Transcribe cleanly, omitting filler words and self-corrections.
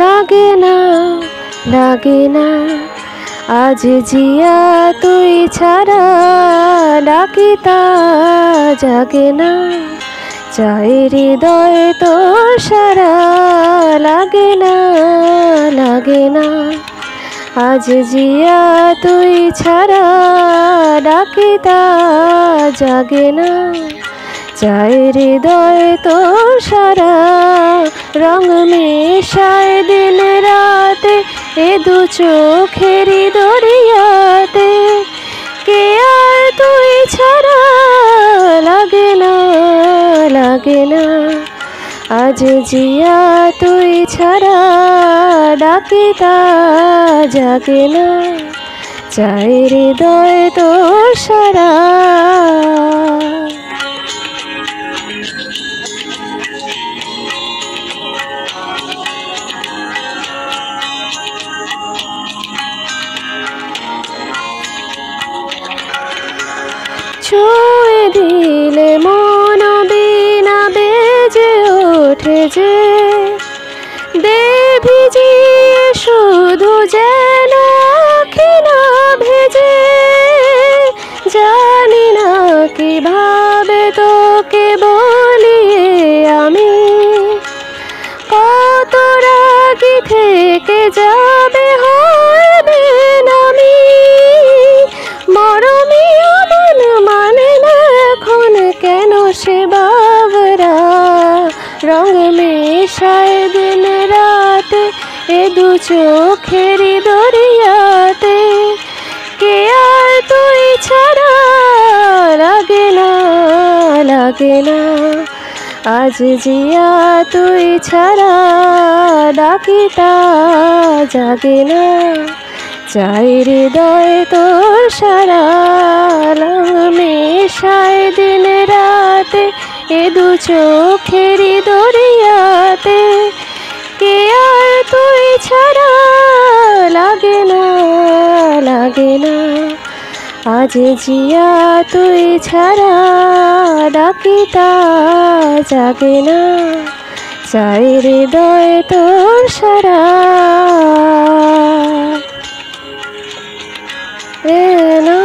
লাগে না, লাগে না, আজ জিয়া তুই ছাড়া ডাকি তা জাগে না। চাই হৃদয় তোর সারা, লাগে না, লাগে না, আজ জিয়া তুই ছাড়া ডাকি তা জাগে না। চাই হৃদয় তোর সারা, রং মেশায় দিন রাতে এ দু চোখেরই দরিয়াতে। কে আর তুই ছাড়া, লাগে না, লাগে না, আজ জিয়া তুই ছাড়া ডাকি তা জাগে না। চাই হৃদয় তোর সারা। ছুঁয়ে দিলে মন বিনা বেজে ওঠে যে, দে ভিজিয়ে শুধু যেন আঁখি না ভেজে। জানি না কিভাবে তোকে বলিয়ে আমি, কত রাগি থেকে যাবে হবে নামি। মরমি মন মানে না এখন কেন সে বাবরা, রং মেশায় দিন রাতে এ দু চোখেরই দরিয়াতে। কে আর তুই ছাড়া, লাগে না, লাগে না, আজ জিয়া তুই ছাড়া ডাকি তা জাগে না। চাই হৃদয় তোর সারা, রং মেশায় দিন রাতে এ দু চোখেরই দরিয়াতে। কে আর তুই ছাড়া, লাগে না, লাগে না, আজ জিয়া তুই ছাড়া ডাকি তা জাগে না। চাই হৃদয় তোর সারা। না